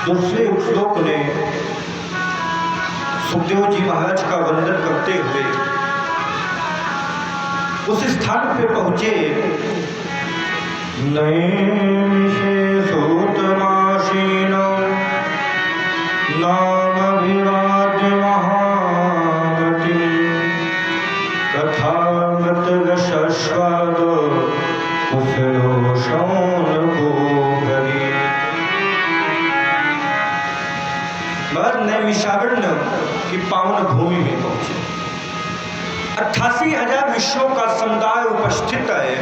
दूसरे श्लोक ने सुखदेव जी महाराज का वंदन करते हुए उस स्थान पे पहुंचे। नैमिषेषोत्तमासीनो नामभिवाद्य महामतिं तथागतरसस्वादो कुशलो शौनको ब्रवीत्। नैमिषारण्य की पावन भूमि में पहुंचे। 88,000 विश्वों का समुदाय उपस्थित है।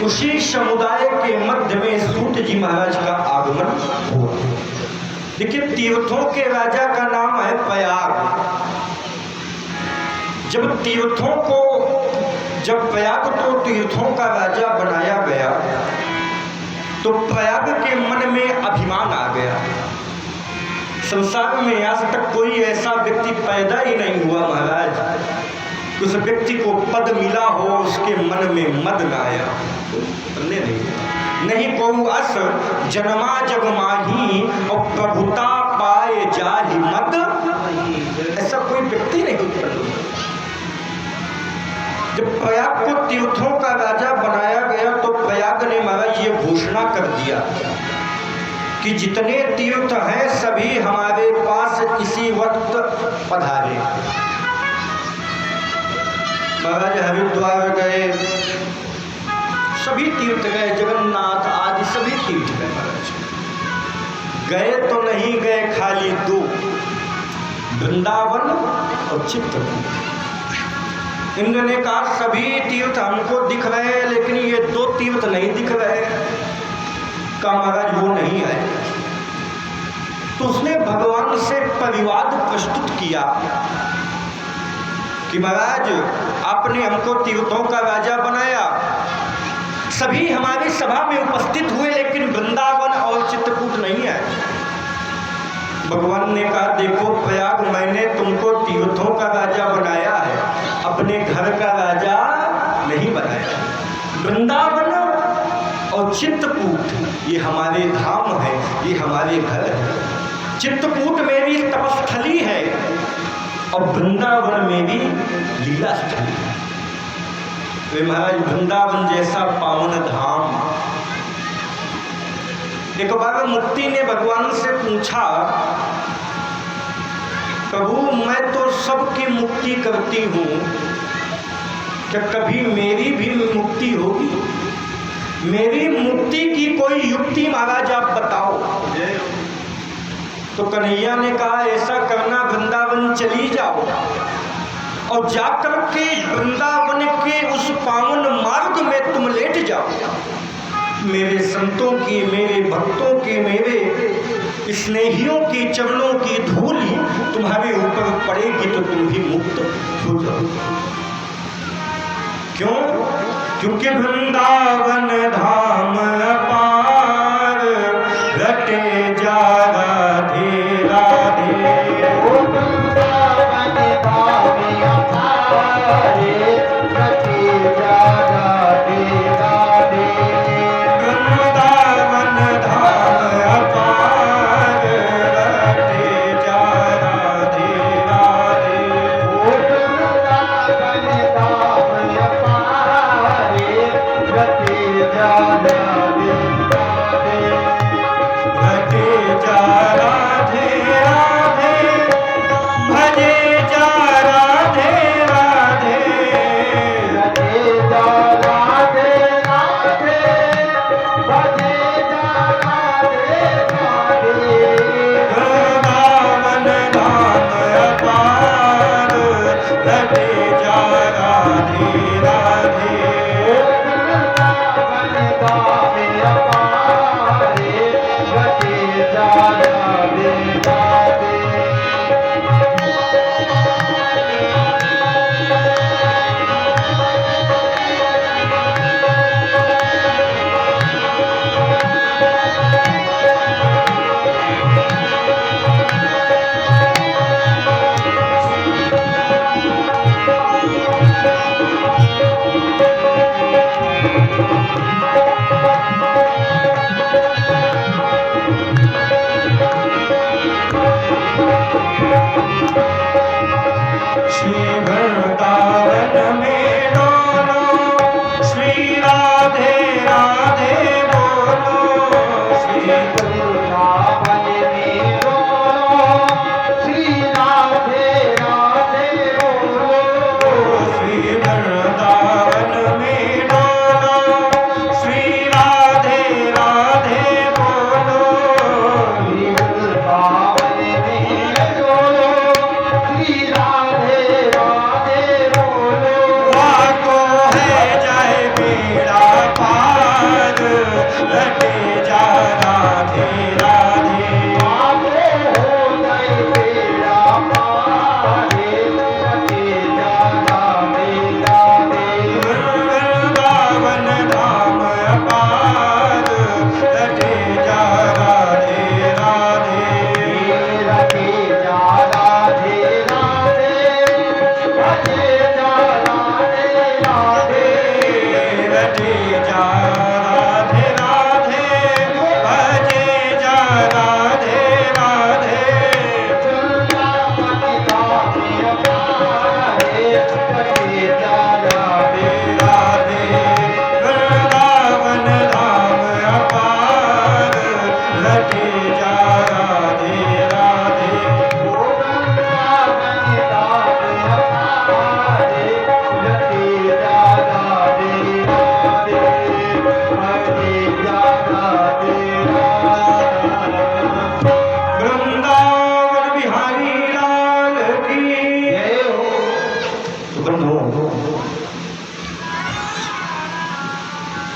उसी समुदाय के मध्य में सूत जी महाराज का आगमन हुआ। देखिए, तीर्थों के राजा का नाम है प्रयाग। जब प्रयाग को तीर्थों का राजा बनाया गया तो प्रयाग के मन में अभिमान आ गया। संसार में आज तक कोई ऐसा व्यक्ति पैदा ही नहीं हुआ महाराज, उस व्यक्ति को पद मिला हो उसके मन में मद न आया। नहीं को अस जन्मा जग माही और प्रभुता पाए जाहि मद, ऐसा कोई व्यक्ति नहीं उत्पन्न। जब प्रयाग को तीर्थों का राजा बनाया गया तो प्रयाग ने महाराज ये घोषणा कर दिया कि जितने तीर्थ हैं सभी हमारे पास इसी वक्त पधारे। महाराज हरिद्वार गए, सभी तीर्थ गए, जगन्नाथ आदि सभी तीर्थ गए। महाराज गए तो नहीं गए खाली दो, वृंदावन और चित्रकूट। इंद्र ने कहा सभी तीर्थ हमको दिख रहे हैं लेकिन ये दो तीर्थ नहीं दिख रहे। का महाराज वो नहीं आए। तो उसने भगवान से परिवाद प्रस्तुत किया कि महाराज आपने हमको तीर्थों का राजा बनाया, सभी हमारी सभा में उपस्थित हुए लेकिन वृंदावन और चित्रकूट नहीं आए। भगवान ने कहा देखो प्रयाग मैंने तुमको तीर्थों का राजा बनाया है, अपने घर का राजा नहीं बनाया। वृंदावन और चित्रकूट ये हमारे धाम है, ये हमारे घर है। चित्रकूट मेरी तपस्थली है और वृंदावन में भी लीला स्थली है। वे महाराज वृंदावन जैसा पावन धाम। एक बार मुक्ति ने भगवान से पूछा प्रभु मैं तो सबकी मुक्ति करती हूँ, क्या कभी मेरी भी मुक्ति होगी? मेरी मुक्ति की कोई युक्ति महाराज आप बताओ। तो कन्हैया ने कहा ऐसा करना वृंदावन चली जाओ और जाकर के वृंदावन के उस पावन मार्ग में तुम लेट जाओ। मेरे संतों की, मेरे भक्तों के, मेरे स्नेहियों की चरणों की धूल तुम्हारे ऊपर पड़ेगी तो तुम भी मुक्त हो जाओ। क्यों? क्योंकि वृंदावन धाम अपार रटे जा राधे राधे। वृंदावन धाम अपार रटे जा राधे राधे। वृंदावन धाम अपार रटे जा राधे राधे। वृंदावन धाम अपार रटे जा राधे।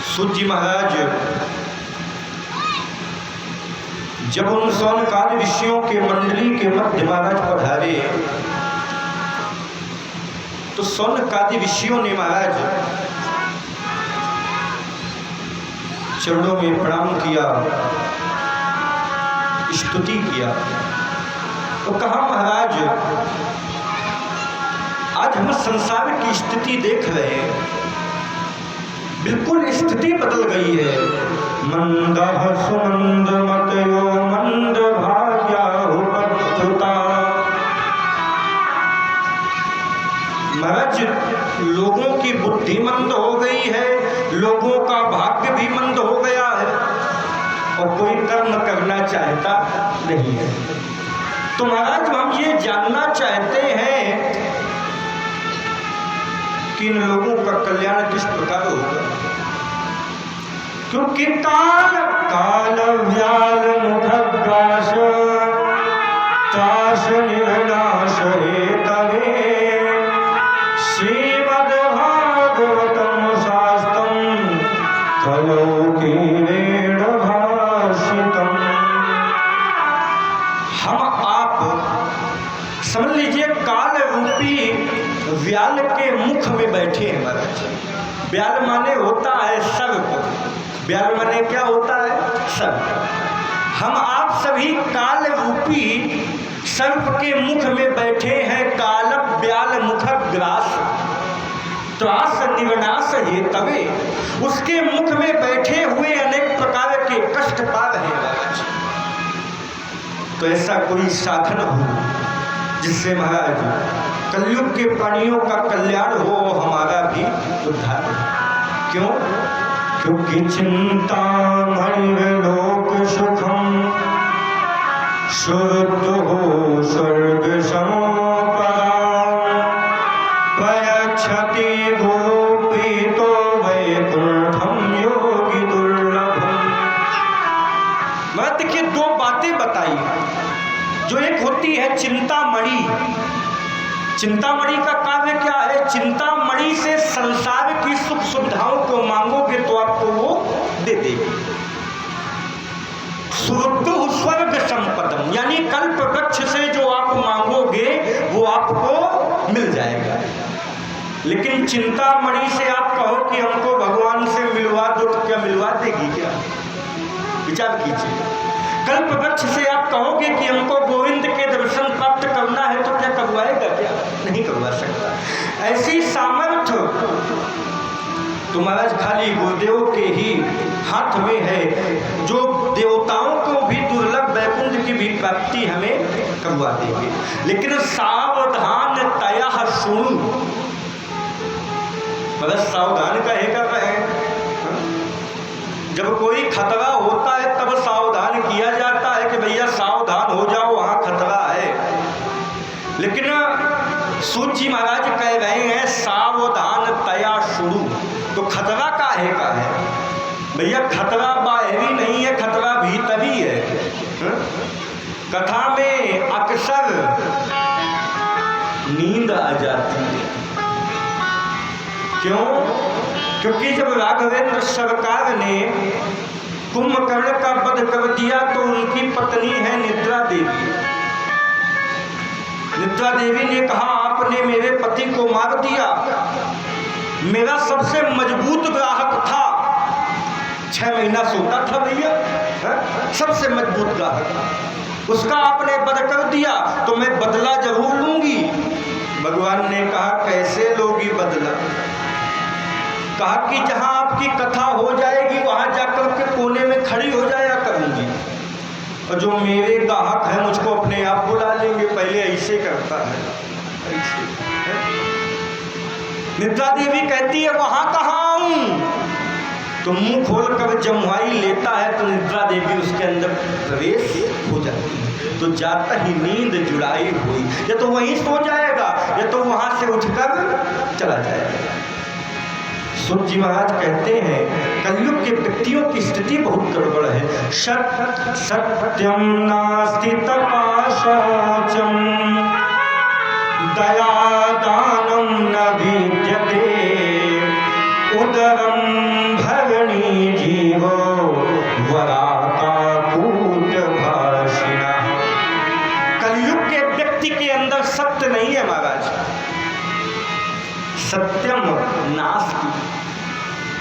सूत जी महाराज जब उन सौनकादि ऋषियों के मंडली के मध्य महाराज पधारे तो सौनकादि ऋषियों ने महाराज चरणों में प्रणाम किया, स्तुति किया। तो कहा महाराज आज हम संसार की स्थिति देख रहे हैं, बिल्कुल स्थिति बदल गई है। मंद सुमंद मतयो मंद भाग्या उपद्रुता। महाराज लोगों की बुद्धि मंद हो गई है, लोगों का भाग्य भी मंद हो गया है और कोई कर्म करना चाहता नहीं है। तो महाराज हम ये जानना चाहते हैं कि इन लोगों का कल्याण किस प्रकार होगा, क्योंकि काल काल व्याल मुखग्रास ताश निर्नाश हेतवे श्रीमद्भागवतम शास्त्रम कलौ कीरेण भाषितम। हम आप समझ लीजिए काल रूपी व्याल के मुख में बैठे हैं महाराज। व्याल माने होता है सर्प, व्याल माने क्या होता है? सर्प। हम आप सभी काल रूपी सर्प के मुख में बैठे हैं। काल व्याल मुख ग्रास त्रास निवनाश है तवे, उसके मुख में बैठे हुए अनेक प्रकार के कष्ट पा रहे हैं महाराज। तो ऐसा कोई साधन हो जिससे महाराज कलयुग के प्राणियों का कल्याण हो, हमारा भी उद्धार हो। क्यों? क्योंकि चिंता लोक सुखम शुद्ध हो स्वर्ग समोपरा पयच्छति गोपी तो वैकुंठम योगी दुर्लभम। मैं देखिए दो बातें बताई, जो एक होती है चिंतामणि। चिंतामणि का कार्य क्या है? चिंतामणि से संसार की सुख सुविधाओं को मांगोगे तो आपको वो दे देगी। सुरुद्धु स्वर्ग संपदम, यानी कल्प वृक्ष से जो आप मांगोगे वो आपको मिल जाएगा। लेकिन चिंतामणि से आप कहो कि हमको भगवान से मिलवा दो तो क्या मिलवा देगी? क्या विचार कीजिए। कल्प वृक्ष से आप कहोगे कि हमको गोविंद के दर्शन प्राप्त करना है तो क्या करवाएगा? क्या नहीं करवा सकता। ऐसी सामर्थ्य तो महाराज खाली गुरुदेव के ही हाथ में है, जो देवताओं को भी दुर्लभ वैकुंठ की भी प्राप्ति हमें करवा देंगे। लेकिन सावधान तया सुन, मतलब सावधान कहे कर रहे हैं। जब कोई खतरा होता है तब सावधान किया जाता है कि भैया सावधान हो जाओ, वहां खतरा है। लेकिन सूत जी महाराज कह रहे हैं सावधान तया शुरू, तो खतरा काहे का है भैया? खतरा बाहरी नहीं है, खतरा भीतरी है। कथा में अक्सर नींद आ जाती है। क्यों? क्योंकि जब राघवेंद्र सरकार ने कुंभकर्ण का वध कर दिया तो उनकी पत्नी है निद्रा देवी। निद्रा देवी ने कहा आपने मेरे पति को मार दिया, मेरा सबसे मजबूत ग्राहक था, 6 महीना सोता था भैया, सबसे मजबूत ग्राहक, उसका आपने वध कर दिया तो मैं बदला जरूर लूंगी। भगवान ने कहा कैसे लोगी बदला? कहा कि जहां आपकी कथा हो जाएगी वहां जाकर के कोने में खड़ी हो जाया करूंगी, और जो मेरे ग्राहक है मुझको अपने आप बुला लेंगे। पहले ऐसे करता है, ऐसे है? निद्रा देवी कहती है वहां कहाँ आऊं? तो मुंह खोल कर जमुआई लेता है तो निद्रा देवी उसके अंदर प्रवेश हो जाती है। तो जाता ही नींद जुड़ाई हुई, या तो वहीं सो जाएगा या तो वहां से उठकर चला जाएगा। सूत जी महाराज कहते हैं कलयुग के व्यक्तियों की स्थिति बहुत गड़बड़ है। सत्यम नास्ति तपाशोचम दया दानं न विद्यते उदरं भरणी जीवो वराकाकूटभाषिणः। कलयुग के व्यक्ति के अंदर सत्य नहीं है महाराज, सत्यम नास्ति।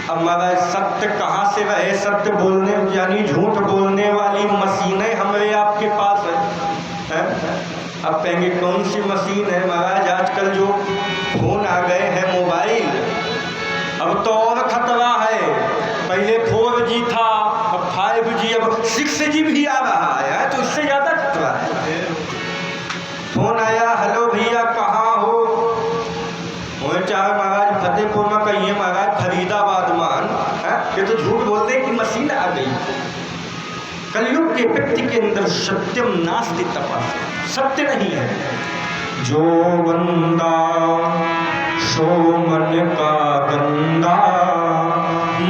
अब महाराज सत्य कहाँ से रहे? सत्य बोलने यानी झूठ बोलने वाली मशीनें हमारे आपके पास है? अब कहेंगे कौन सी मशीन है महाराज? आजकल जो फोन आ गए हैं मोबाइल, अब तो और खतरा है। पहले 4G था, अब 5G, अब 6G भी आ रहा है, तो इससे ज्यादा खतरा है। फोन आया, हेलो भैया कहाँ हो? चाहे महाराज फतेहपुर में कहिए, महाराज फरीदाबाद मान है, ये तो झूठ बोलने की मशीन आ गई। कलयुग के व्यक्ति के अंदर सत्यम नास्ति तपास, सत्य नहीं है। जो बंदा सो मन का गंदा,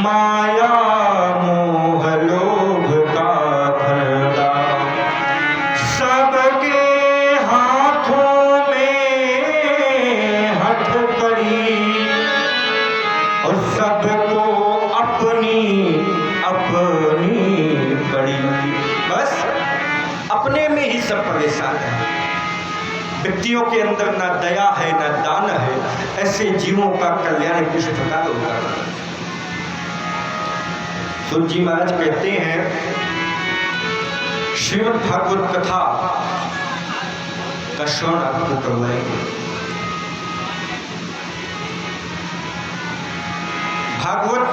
माया मोह लोभ का फंदा, सबके हाथों में हथकड़ी और सबको अपनी अपनी बड़ी। बस अपने में ही सब परेशान है। व्यक्तियों के अंदर ना दया है ना दान है, ऐसे जीवों का कल्याण किस प्रकार होगा? सूत जी महाराज कहते हैं, श्रीमद् भागवत कथा का श्रवण आपको करवाएंगे। भागवत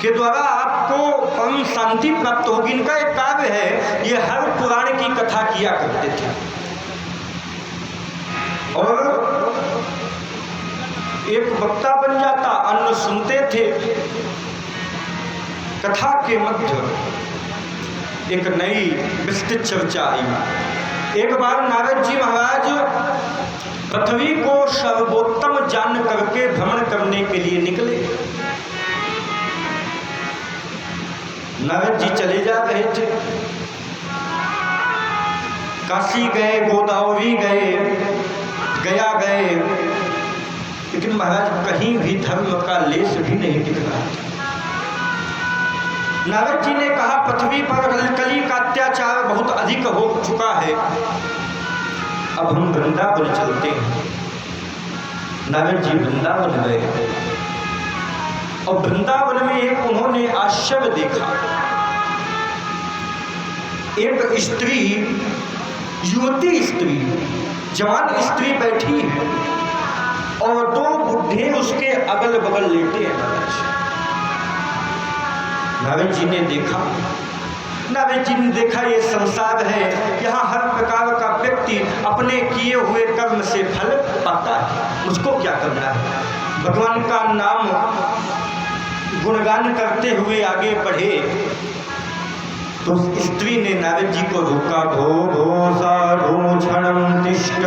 के द्वारा आपको परम शांति प्राप्त होगी। इनका एक काव्य है, ये हर पुराण की कथा किया करते थे और एक वक्ता बन जाता, अन्न सुनते थे। कथा के मध्य एक नई विस्तृत चर्चा आई। एक बार नारद जी महाराज पृथ्वी को सर्वोत्तम जान करके भ्रमण करने के लिए निकले। नारद जी चले जा रहे थे, काशी गए, गोदावरी गए, गया गए, लेकिन महाराज कहीं भी धर्म का लेश भी नहीं दिख रहा। नारद जी ने कहा, पृथ्वी पर कली का अत्याचार बहुत अधिक हो चुका है, अब हम वृंदावन चलते हैं। नारद जी वृंदावन गए और वृंदावन में एक उन्होंने आश्चर्य देखा। एक स्त्री, युवती स्त्री, जवान स्त्री बैठी है और दो बुढ़े उसके अगल बगल लेटे हैं। नारद जी ने देखा, ये संसार है, यहाँ हर प्रकार का व्यक्ति अपने किए हुए कर्म से फल पाता है, मुझको क्या करना है? भगवान का नाम गुणगान करते हुए आगे बढ़े तो स्त्री ने नारद जी को रोका। भो भो साधु क्षणं तिष्ठ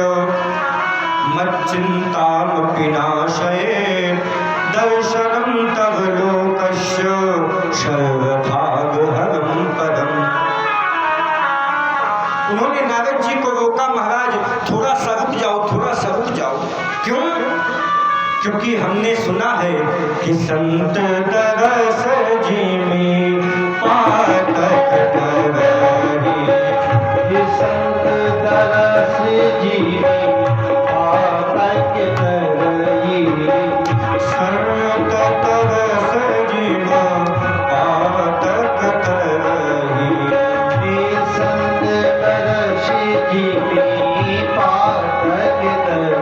मच्चिन्तामपि नाशये दर्शनं तव लोकस्य सर्वभागहरं पदम्। उन्होंने नारद जी को रोका, महाराज थोड़ा सा रुक जाओ, थोड़ा सा रुक जाओ। क्यों? क्योंकि हमने सुना है कि संत दरस जिमि पातक तरहि, कि संत दरस जिमि पातक तरहि, संत दरस जिमि पातक तरहि, कि संत दरस जिमि पातक तरहि।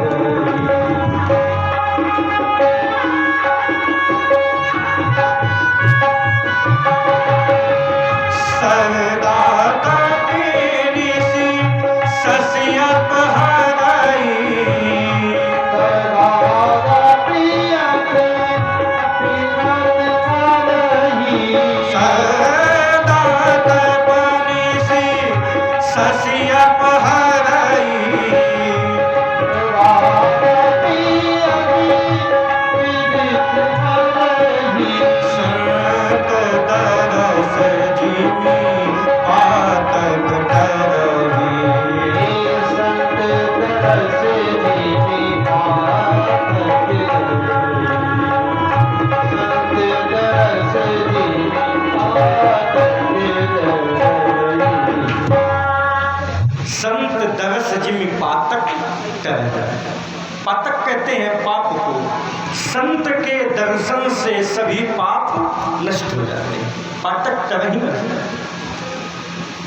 सरदाता तेरी सी ससियत हराई, संत दरस जिमि पातक कर। पातक कहते हैं पाप को। संत के दर्शन से सभी पाप नष्ट हो जाते हैं। पातक कर ही नहीं।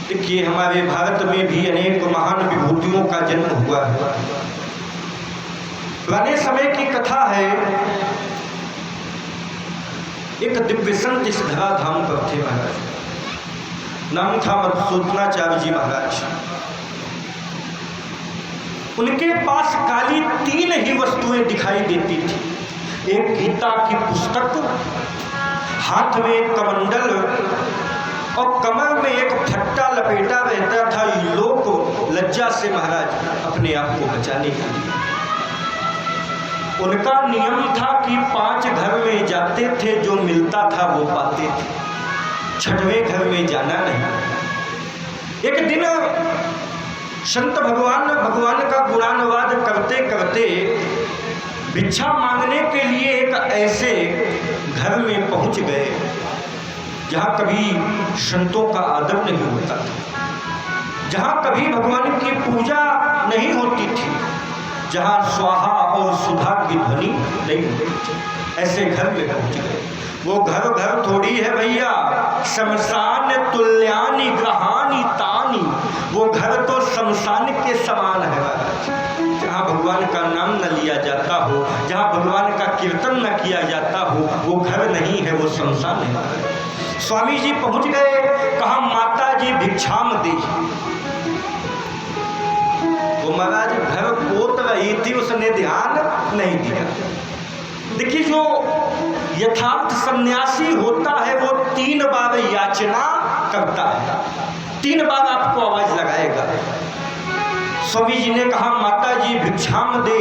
देखिए हमारे भारत में भी अनेक महान विभूतियों का जन्म हुआ है। पुराने समय की कथा है। एक दिव्य संत इस धराधाम पर थे महाराज। नाम था मधुसूदनाचार्य जी महाराज। उनके पास काली 3 ही वस्तुएं दिखाई देती थी। एक गीता की पुस्तक, हाथ में एक कमंडल और कमर में एक फट्टा लपेटा रहता था लोक लज्जा से महाराज अपने आप को बचाने के लिए। उनका नियम था कि 5 घर में जाते थे, जो मिलता था वो पाते थे, 6वें घर में जाना नहीं। एक दिन संत भगवान का गुणानुवाद करते करते भिक्षा मांगने के लिए एक ऐसे घर में पहुंच गए जहाँ कभी संतों का आदर नहीं होता था, जहाँ कभी भगवान की पूजा नहीं होती थी, जहाँ स्वाहा और सुधा की ध्वनि नहीं होती थी। ऐसे घर में पहुंच गए। वो घर थोड़ी है भैया, शमशान तुल्यानि ग्रहानि तानि। वो घर तो शमशान के समान है जहाँ भगवान का नाम न लिया जाता हो, जहाँ भगवान का कीर्तन न किया जाता हो, वो घर नहीं है, वो शमशान है। स्वामी जी पहुंच गए, कहा माता जी भिक्षाम दे। वो महाराज घर पोत रही थी, उसने ध्यान नहीं दिया। देखिए जो यथार्थ सन्यासी होता है वो 3 बार याचना करता है, 3 बार आपको आवाज लगाएगा। स्वामी जी ने कहा माता जी भिक्षाम दे।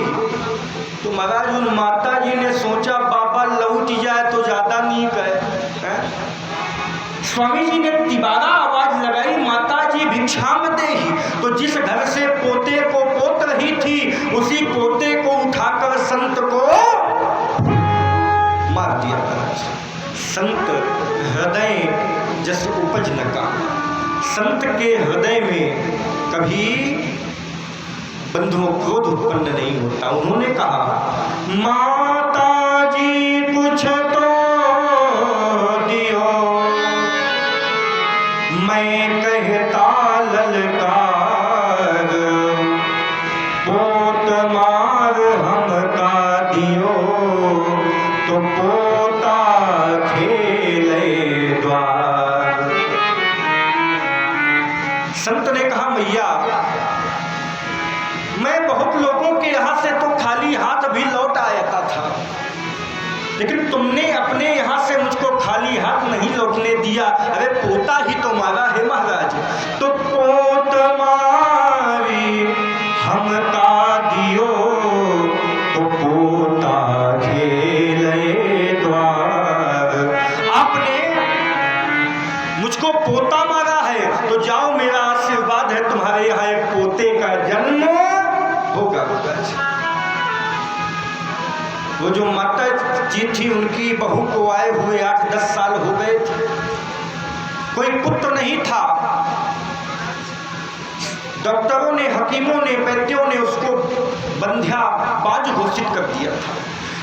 तो महाराज उन माता जी ने सोचा बाबा लौट जाए तो ज्यादा नीक है। स्वामी जी ने तिबारा आवाज लगाई माता जी भिक्षाम दे। तो जिस घर से पोते को पोत रही थी उसी पोते को उठाकर संत को मार दिया। संत हृदय जस उपज न का। संत के हृदय में कभी बंधुओं क्रोध उत्पन्न नहीं होता। उन्होंने कहा माता जी कुछ तो दियो, मैं कहता ललकार, पोत मार हमका दियो, तो पोता खेले द्वार। संत ने कहा मैया मैं बहुत लोगों के यहाँ से तो खाली हाथ भी लौट आया था, लेकिन तुमने अपने यहाँ से मुझको खाली हाथ नहीं लौटने दिया। अरे पोता ही तो मारा है महाराज, तो पोत मारी हमका दियो, तो पोता खेले द्वार। आपने मुझको पोता मारा है तो जाओ, मेरा आशीर्वाद है तुम्हारे यहाँ एक पोते का जन्म होगा। वो जो माता जी थी उनकी बहू को आए हुए 8-10 साल हो गए थे, कोई पुत्र नहीं था। डॉक्टरों ने, हकीमों ने, वैद्यों ने उसको बंध्या बाज घोषित कर दिया था,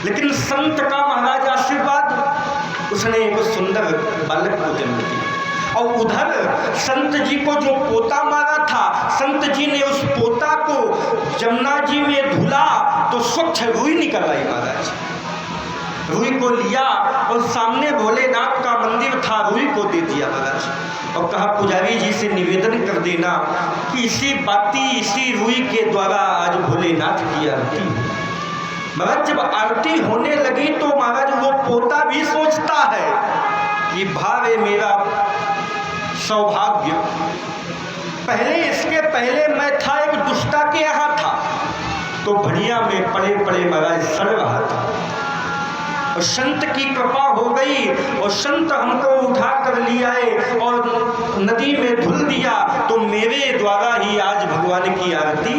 लेकिन संत का महाराज आशीर्वाद, उसने एक सुंदर बालक को जन्म दिया। और उधर संत जी को जो पोता मारा था, संत जी ने उस पोता को जमुना जी में धुला तो स्वच्छ रुई निकल आई महाराज। रुई को लिया और सामने भोलेनाथ का मंदिर था, रुई को दे दिया महाराज और कहा पुजारी जी से निवेदन कर देना कि इसी रुई के द्वारा आज भोलेनाथ की आरती हो। महाराज जब आरती होने लगी तो महाराज वो पोता भी सोचता है कि भावे मेरा सौभाग्य, इसके पहले मैं था एक दुष्टा के यहाँ था तो बढ़िया में पड़े महाराज सड़ रहा था, और संत की कृपा हो गई और संत हमको उठा कर लिया और नदी में धुल दिया, तो मेरे द्वारा ही आज भगवान की आरती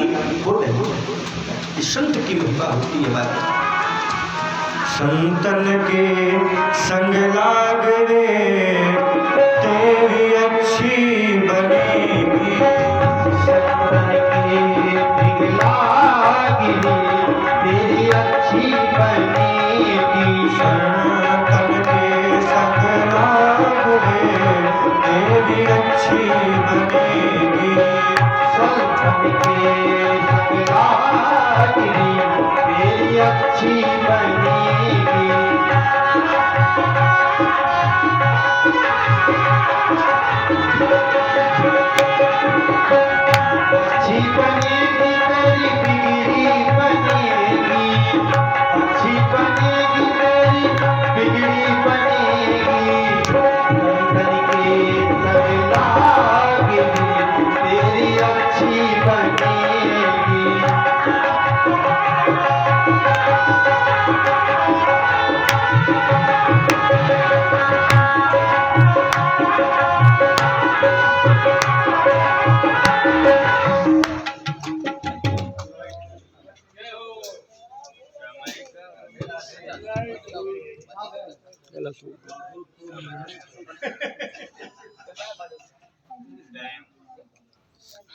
हो रही है। कि संत की महिमा होती है बात। संतन के संग लाग रे तेरी अच्छी बनेगी, संतन के संग लाग रे तेरी अच्छी बनेगी, संतन के संग लाग रे तेरी अच्छी बनेगी, संतन के संग लाग रे तेरी अच्छी बनेगी। अच्छी बनेगी तेरी बिगड़ी बनेगी, अच्छी बनेगी तेरी बिगड़ी बनेगी, संतन के संग लाग रे तेरी अच्छी बनेगी।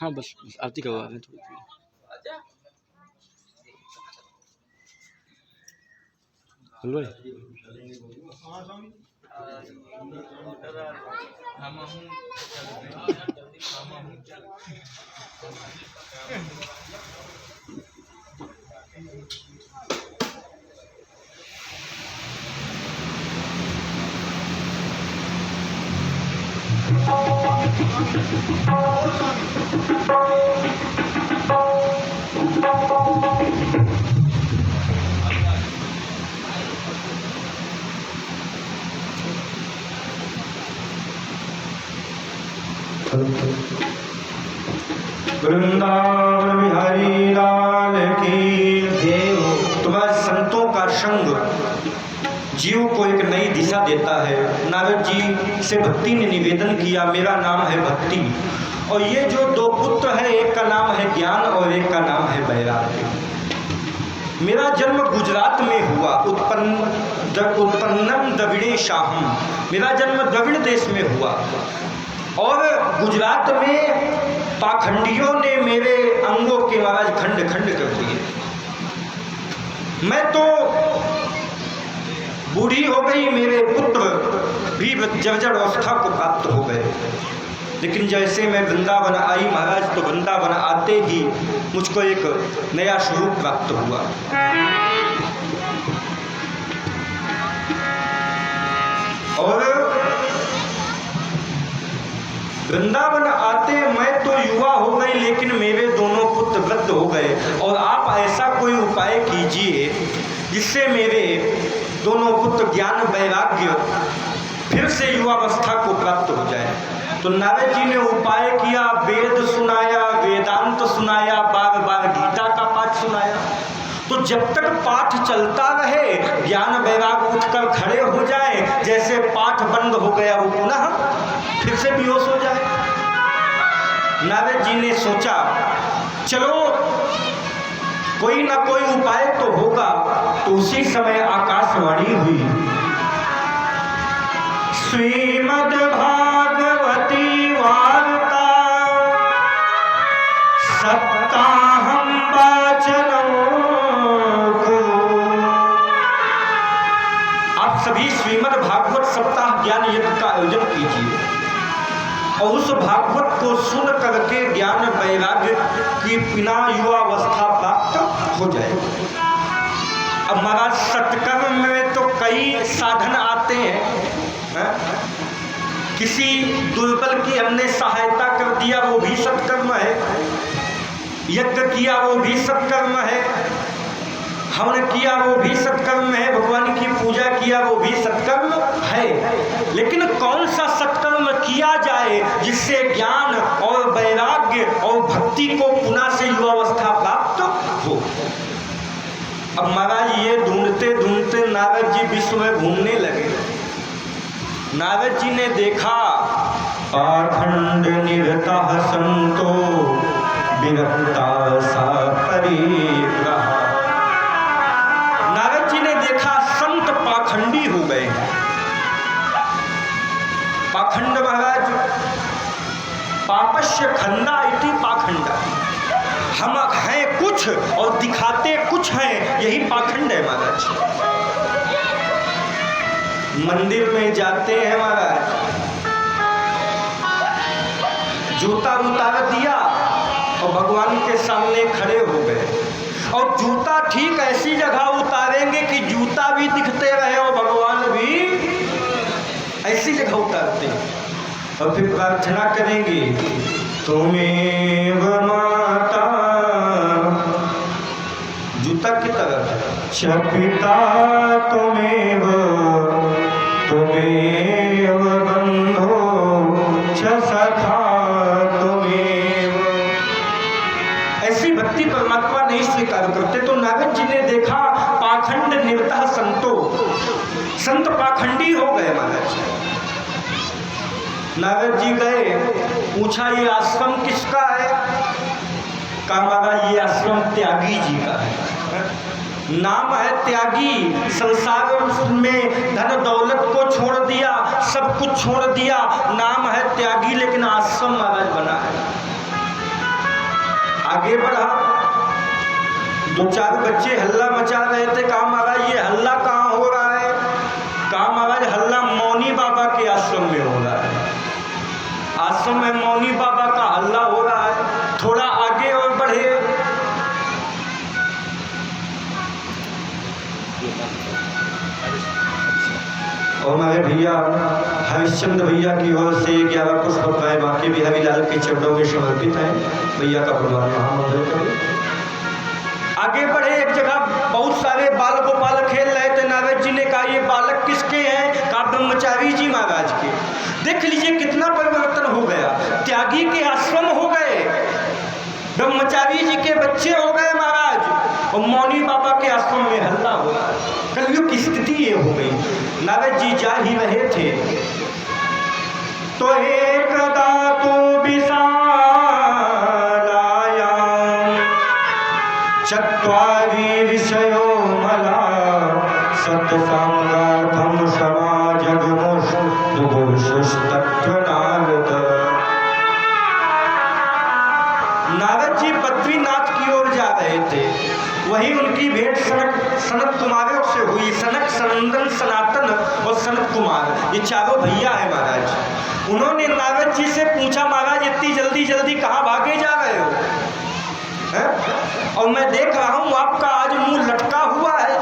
हाँ बस आरती करवा रहे हैं थोड़ी। हेलो वृंदावन बिहारी लाल की देव। तुम्हारे संतों का संग जीव को एक नई दिशा देता है। नारद जी से भक्ति ने निवेदन किया, मेरा नाम है भक्ति, और ये जो दो पुत्र है, एक का नाम है ज्ञान और एक का नाम है वैराग्य। मेरा जन्म गुजरात में हुआ, उत्पन्नम द्रविड़े शाहम, मेरा जन्म द्रविड़ देश में हुआ, और गुजरात में पाखंडियों ने मेरे अंगों के महाराज खंड खंड कर दिए। मैं तो बूढ़ी हो गई, मेरे पुत्र भी जर्जर अवस्था को प्राप्त हो गए। लेकिन जैसे मैं वृंदावन आई महाराज, तो वृंदावन आते ही मुझको एक नया स्वरूप प्राप्त हुआ। और वृंदावन आते मैं तो युवा हो गई, लेकिन मेरे दोनों पुत्र वृद्ध हो गए। और आप ऐसा कोई उपाय कीजिए जिससे मेरे दोनों पुत्र ज्ञान वैराग्य फिर से युवावस्था को प्राप्त हो जाए। तो नारद जी ने उपाय किया, वेद सुनाया, वेदांत सुनाया, बार बार गीता का पाठ सुनाया। तो जब तक पाठ चलता रहे, ज्ञान वैराग्य उठकर खड़े हो जाए, जैसे पाठ बंद हो गया वो पुनः फिर से बेहोश हो जाए। नारद जी ने सोचा चलो कोई ना कोई उपाय तो होगा। तो उसी समय आकाशवाणी हुई, श्रीमद् भागवती वार्ता सप्ताहं वाचनो को। आप सभी श्रीमद् भागवत सप्ताह ज्ञान यज्ञ का आयोजन कीजिए और उस भागवत को सुन करके ज्ञान वैराग्य की बिना युवावस्था प्राप्त हो जाए। अब महाराज सत्कर्म में तो कई साधन आते हैं। किसी दुर्बल की हमने सहायता कर दिया वो भी सत्कर्म है, यज्ञ किया वो भी सत्कर्म है, हमने किया वो भी सत्कर्म है, भगवान की पूजा किया वो भी सत्कर्म है। लेकिन कौन सा सत्कर्म किया जाए जिससे ज्ञान और वैराग्य और भक्ति को पुनः से युवावस्था प्राप्त हो। अब महाराज ये ढूंढते ढूंढते नारद जी विश्व में घूमने लगे। नारद जी ने देखा पाखंड निरता संतो विरक्ता सा परिग्रह। पाखंड महाराज, पापस्य खंदा इति पाखंड। हम हैं कुछ और दिखाते कुछ हैं, यही पाखंड है महाराज। मंदिर में जाते हैं महाराज, जूता उतार दिया और भगवान के सामने खड़े हो गए, और जूता ठीक ऐसी जगह उतारेंगे कि जूता भी दिखते रहे और भगवान भी ऐसी जगह उतारते हैं। और फिर प्रार्थना करेंगे, तुमेव माता, जूता की तरफ च पिता तुमेव, तुमेव बंधो च सखा तुमेव। ऐसी भक्ति परमात्मा नहीं स्वीकार करते। तो नारद जी ने देखा पाखंड निरतः संतो, संत पाखंडी हो गए महाराज। नारद जी गए, पूछा ये आश्रम किसका है? कहा महाराज ये आश्रम त्यागी जी का है। नाम है त्यागी, संसार में धन दौलत को छोड़ दिया, सब कुछ छोड़ दिया, नाम है त्यागी, लेकिन आश्रम महाराज बना है। आगे बढ़ा, दो चार बच्चे हल्ला मचा रहे थे। कहा महाराज ये हल्ला कहाँ हो रहा है? कहा महाराज हल्ला मौनी बाबा के आश्रम में हो रहा है। आश्रम में मौनी बाबा का हल्ला हो रहा है। थोड़ा आगे और बढ़े, और हमारे भैया हरिश्चंद्र भैया की ओर से 11 पुष्प प्राय बाकी बिहारी लाल के चरणों में समर्पित है। भैया का भगवान महामंगल करे। आगे बढ़े, एक जगह बहुत सारे बाल गोपाल खेल रहे थे। नारद जी ने कहा ये बालक किसके हैं? कहा ब्रह्मचारी जी महाराज के। देख लीजिए कितना परिवर्तन हो गया। त्यागी के आश्रम हो गए, ब्रह्मचारी जी के बच्चे हो गए महाराज, और मौनी बाबा के आश्रम में हल्ला हो रहा है। कलयुग की स्थिति ये हो गई। नारद जी जा ही रहे थे तो एकदा तो विशालायां चत्वारि ऋषयो मला सत्संगार्थं समाजगमुष दुर्शुस्तत्वनारद। नारद जी बद्रीनाथ की ओर जा रहे थे। वहीं उनकी भेंट सनत कुमारों से हुई। सनक, सनंदन, सनातन और सनत कुमार, ये चारों भैया है महाराज। उन्होंने नारद जी से पूछा महाराज इतनी जल्दी जल्दी कहाँ भागे जा रहे हो? है? और मैं देख रहा हूँ आपका आज मुंह लटका हुआ है।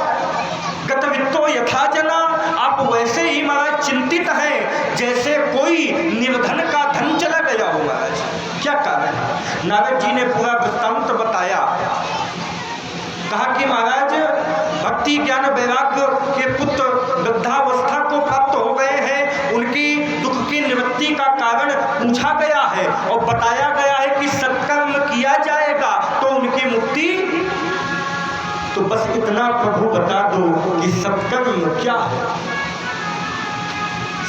गतवित्तो यथा जना, आप वैसे ही महाराज चिंतित हैं जैसे कोई निर्धन का धन चला गया हो महाराज। क्या कारण है? नारद जी ने पूरा वृत्तांत बताया। कहा कि महाराज भक्ति ज्ञान वैराग्य के पुत्र वृद्धावस्था को प्राप्त हो गए हैं, उनकी दुख की निवृत्ति का कारण पूछा गया है और बताया गया है कि सत्कर्म किया जाएगा तो उनकी मुक्ति। तो बस इतना प्रभु बता दो कि सत्कर्म क्या है।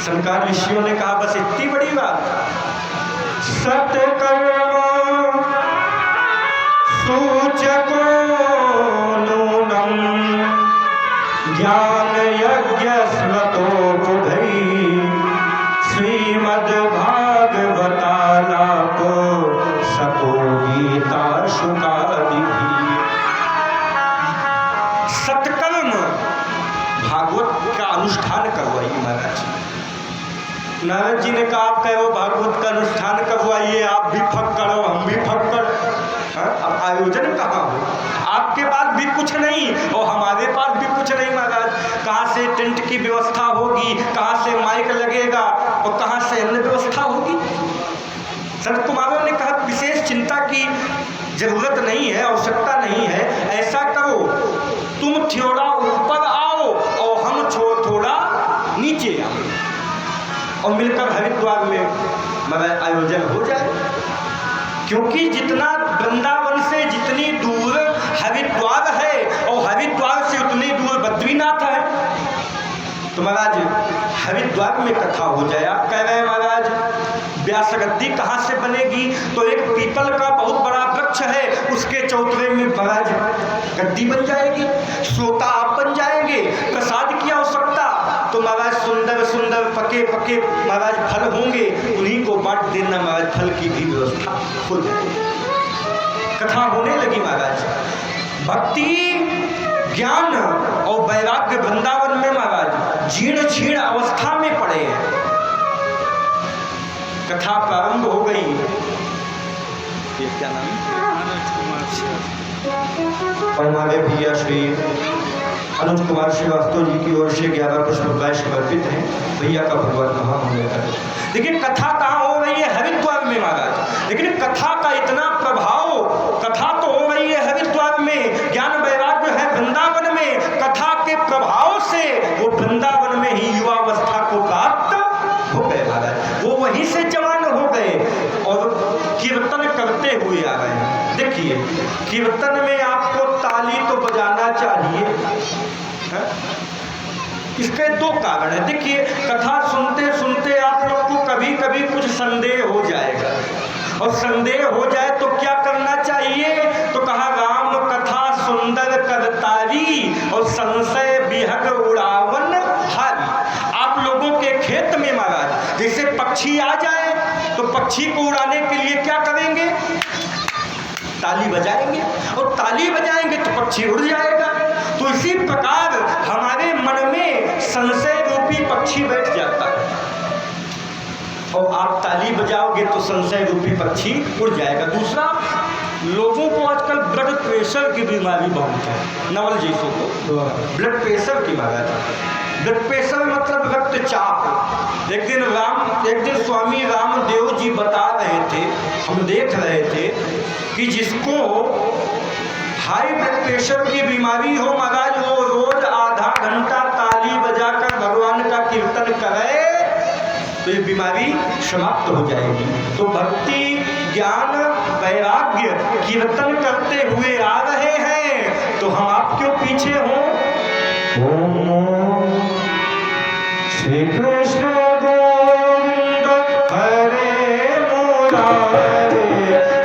संकार ऋषियों ने कहा बस इतनी बड़ी बात। सत्कर्म सूचको नूनम ज्ञान यज्ञ स्मृतो बुधई श्रीमद् भागवतालाप सतो गीता शुकादि। सत्कर्म भागवत का अनुष्ठान करवाइए महाराज। नारद जी ने कहा आप कहो भागवत का अनुष्ठान करवाइए, आप भी फक्कड़ हो हम भी फक्कड़। अब आयोजन कहाँ हो? आपके पास भी कुछ नहीं और हमारे पास भी कुछ नहीं महाराज। कहाँ से टेंट की व्यवस्था होगी, कहाँ से माइक लगेगा और कहाँ से अन्य व्यवस्था होगी? संत कुमारों ने कहा विशेष चिंता की जरूरत नहीं है, आवश्यकता नहीं है। ऐसा करो तुम थोड़ा ऊपर आओ और हम थोड़ा नीचे आओ और मिलकर हरिद्वार में महाराज आयोजन हो जाए। क्योंकि जितना वृंदावन से जितनी दूर हरिद्वार है और हरिद्वार से उतनी दूर बद्रीनाथ है। तो महाराज हरिद्वार में कथा हो जाए। आप कह रहे हैं महाराज व्यास गद्दी कहाँ से बनेगी? तो एक पीपल का बहुत बड़ा वृक्ष है, उसके चौतरे में महाराज गद्दी बन जाएगी, श्रोता आप बन जाएंगे। प्रसाद की आवश्यकता तो महाराज सुंदर सुंदर पके पके महाराज फल होंगे, उन्हीं को बांट देना महाराज, फल की भी व्यवस्था हो जाएगी। कथा होने लगी महाराज। भक्ति ज्ञान और वैराग्य वृंदावन में महाराज जीर्ण क्षीण अवस्था में पड़े हैं। कथा प्रारंभ हो गई। ये क्या नाम है? और हमारे भैया श्री अनुज कुमार श्रीवास्तव जी की ओर से 11 पुष्प प्राय समर्पित हैं। भैया का भगवान महामंगल करे। देखिए कथा कहाँ हो रही है? हरिद्वार में महाराज। लेकिन कथा का इतना प्रभाव, कथा तो हो रही है हरिद्वार में, ज्ञान वैराग्य है वृंदावन में। कथा के प्रभाव से वो वृंदावन में ही युवावस्था को प्राप्त हो गए महाराज। वो वहीं से जवान हो गए और कीर्तन करते हुए आ गए। देखिए कीर्तन में आपको ताली तो बजाना चाहिए है? इसके दो कारण है। देखिए कथा सुनते सुनते आप लोग को कभी कभी कुछ संदेह हो जाएगा, और संदेह हो जाए तो क्या करना चाहिए? तो कहा राम कथा सुंदर करतारी और संशय विहग उड़ावन हारी। आप लोगों के खेत में महाराज जैसे पक्षी आ जाए तो पक्षी को उड़ाने के लिए क्या करेंगे? ताली बजाएंगे, और ताली बजाएंगे तो पक्षी उड़ जाएगा। तो इसी प्रकार हमारे मन में संशय रूपी पक्षी बैठ जाता है, और आप ताली बजाओगे तो संशय रूपी पक्षी उड़ जाएगा। दूसरा, लोगों को आजकल ब्लड प्रेशर की बीमारी बहुत है। नवल जी को ब्लड प्रेशर की बीमारी, ब्लड प्रेशर मतलब रक्तचाप। एक दिन स्वामी रामदेव जी बता रहे थे, हम देख रहे थे कि जिसको हाई ब्लड प्रेशर की बीमारी हो महाराज, वो रोज आधा घंटा ताली बजाकर भगवान का कीर्तन करे तो ये बीमारी समाप्त हो जाएगी। तो भक्ति ज्ञान वैराग्य कीर्तन करते हुए आ रहे हैं, तो हम आप क्यों पीछे हो? ओम श्री कृष्ण गोविंद हरे मुरारे,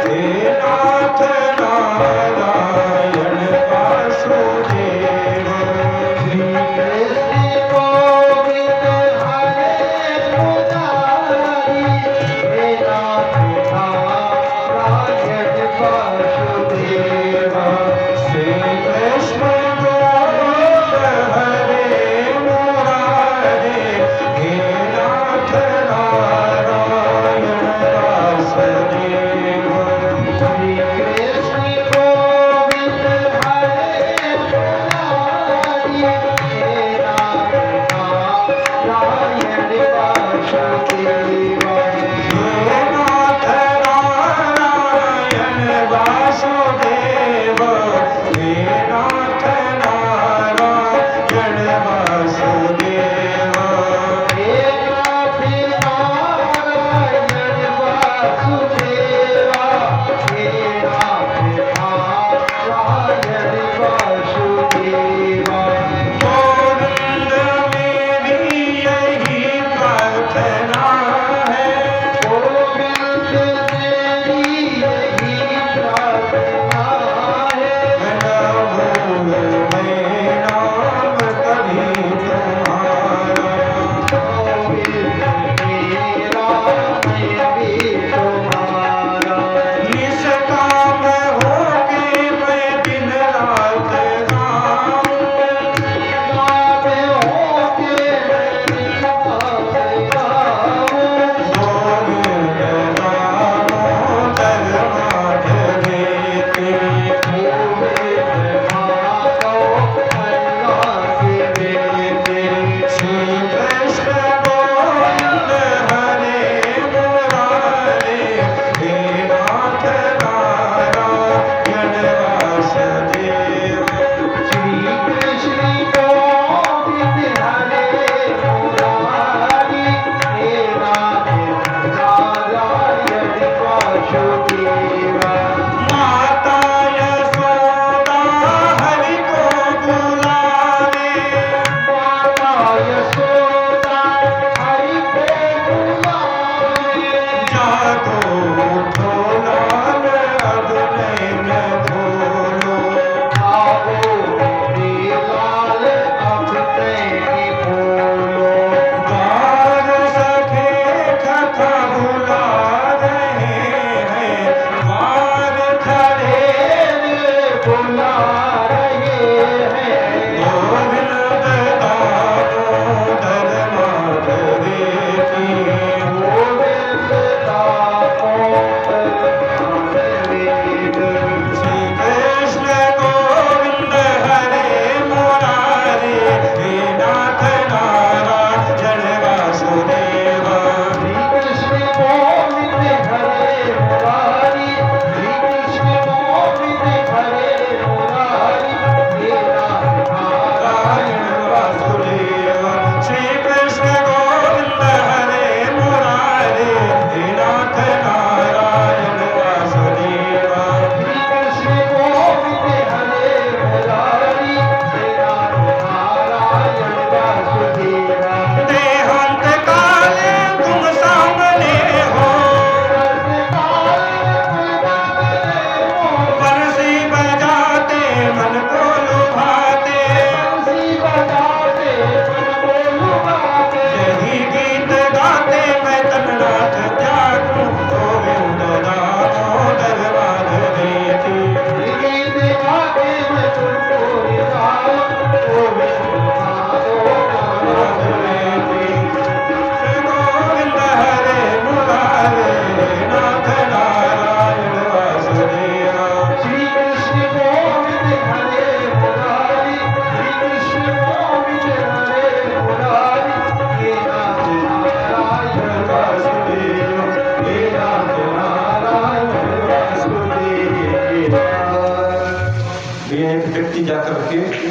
हे नाथ नारायण वासुदेव। श्री कृष्ण गोविंद हरे मुरारी, हे नाथ नारायण वासुदेव। श्री कृष्ण गोविंद हरे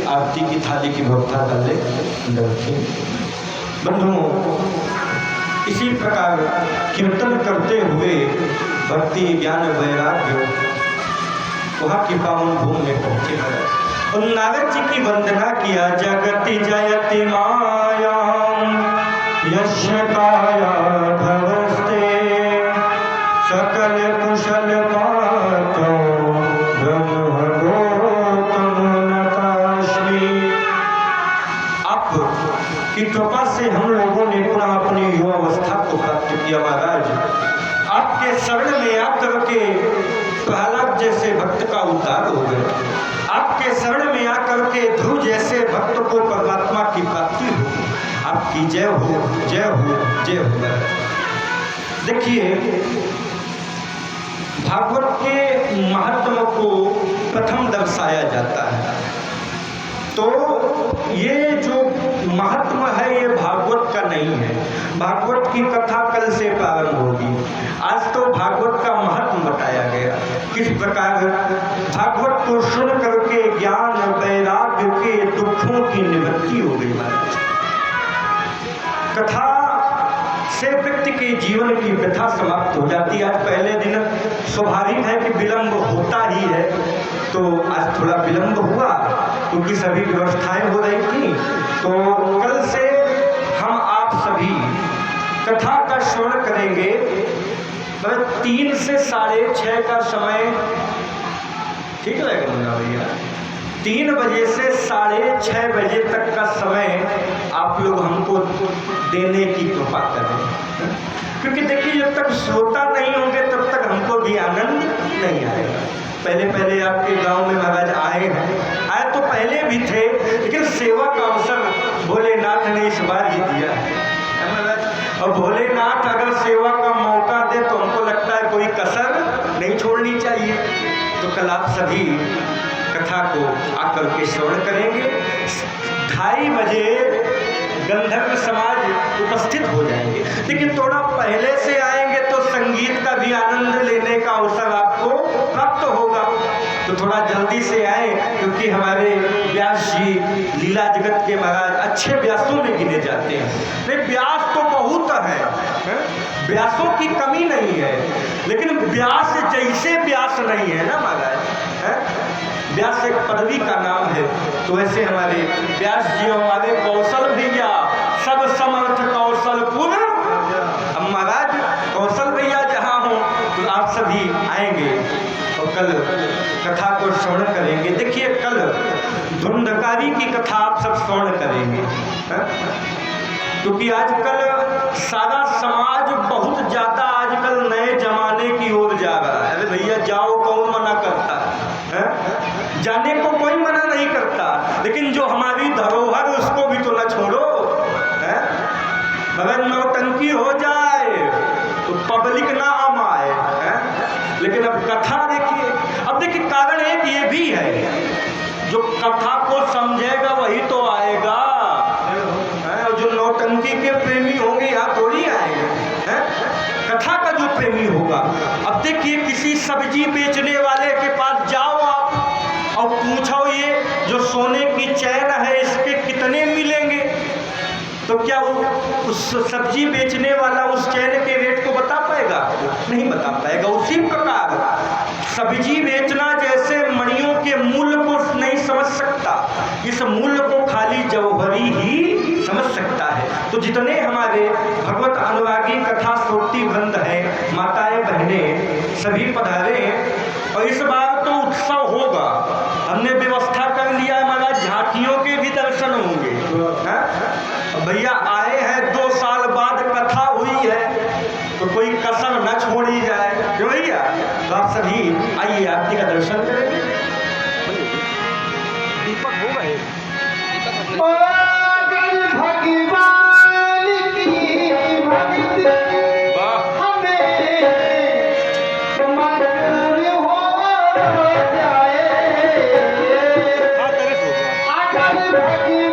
आरती की थाली की व्यवस्था कर ले रखें। बंधुओं, इसी प्रकार कीर्तन करते हुए भक्ति ज्ञान वैराग्य वहाँ की पावन भूमि में पहुँचे हैं और नारद जी की वंदना किया। जगति जयति माया यस्य काया धवस्ते सकल कुशल पातो ब्रह्म गौतम नतास्मि। आपकी कृपा से हम लोगों ने पुनः अपनी युवावस्था को प्राप्त किया महाराज। आपके शरण में आकर के प्रहलाद जैसे भक्त का उद्धार हो गया। आपके शरण में आकर के ध्रुव जैसे भक्त को परमात्मा की प्राप्ति हो। आपकी जय हो, जय हो, जय हो। देखिए, भागवत के महत्व को प्रथम दर्शाया जाता है। तो ये जो महत्व है ये भागवत का नहीं है। भागवत की कथा कल से प्रारंभ होगी। आज तो भागवत का महत्व बताया गया, किस प्रकार भागवत को सुन करके ज्ञान वैराग्य के दुखों की निवृत्ति हो गई। कथा से व्यक्ति के जीवन की व्यथा समाप्त हो जाती है। आज पहले दिन स्वाभाविक है कि विलंब होता ही है, तो आज थोड़ा विलंब हुआ क्योंकि सभी व्यवस्थाएं हो रही थी। तो कल से हम आप सभी कथा का श्रवण करेंगे। 3 से 6:30 का समय ठीक लगेगा मुन्ना भैया? 3 बजे से 6:30 बजे तक का समय आप लोग हमको देने की कृपा करें, क्योंकि देखिए जब तक श्रोता नहीं होंगे तब तक हमको भी आनंद नहीं आएगा। पहले आपके गांव में महाराज आए तो पहले भी थे, लेकिन सेवा का अवसर भोलेनाथ ने इस बार ही दिया है महाराज। और भोलेनाथ अगर सेवा का मौका दे तो हमको लगता है कोई कसर नहीं छोड़नी चाहिए। तो कल आप सभी कथा को आकर के श्रवण करेंगे। 2:30 बजे गंधर्व समाज उपस्थित हो जाएंगे, लेकिन थोड़ा पहले से आएंगे तो संगीत का भी आनंद लेने का अवसर आपको प्राप्त होगा। तो थोड़ा जल्दी से आए, क्योंकि हमारे व्यास जी लीला जगत के महाराज अच्छे व्यासों में गिने जाते हैं। नहीं, व्यास तो बहुत है, व्यासों की कमी नहीं है, लेकिन व्यास जैसे व्यास नहीं है ना महाराज। व्यास एक पदवी का नाम है, तो वैसे हमारे व्यास जी हमारे कौशल भैया सब समर्थ कौशल पूर्ण। अब महाराज कौशल भैया जहाँ हो तो आप सभी आएंगे और कल कथा को श्रवण करेंगे। देखिए कल धुंधकारी की कथा आप सब श्रवण करेंगे, क्योंकि आजकल सारा समाज बहुत ज्यादा आजकल नए जमाने की ओर जा रहा है। अरे भैया जाओ, कौन मना करता है? जाने को कोई मना नहीं करता, लेकिन जो हमारी धरोहर उसको भी तो न छोड़ो। अगर नौटंकी हो जाए तो पब्लिक ना हम आए, लेकिन अब कथा देखिए। अब देखिए कारण एक ये भी है, जो कथा को समझेगा वही तो आएगा। जो नौटंकी के प्रेमी होंगे यहाँ थोड़ी आएंगे। कथा का जो प्रेमी होगा, अब देखिए किसी सब्जी बेचने वाले के पास जाओ आप और पूछो ये जो सोने की चैन है इसके कितने मिलेंगे, तो क्या उस सब्जी बेचने वाला उस चैन के रेट को बता पाएगा? नहीं बता पाएगा। उसी प्रकार सब्जी बेचना जैसे मणियों के मूल्य को नहीं समझ सकता, इस मूल्य को खाली जौहरी ही समझ सकता है। तो जितने हमारे भगवत अनुरागी कथा श्रोती वृंद है, माताएं बहनें सभी पधारे। और इस बार तो उत्सव होगा, हमने व्यवस्था कर लिया है महाराज, झांकियों के भी दर्शन होंगे। भैया आए हैं 2 साल बाद कथा हुई है, तो कोई कसर न छोड़ी जाए, क्यों भैया? तो आप सभी आइए आरती का दर्शन करेंगे। दीपक हो गए, भगवान की भक्ति हमें मंजूर हो जाए। अगर भगवान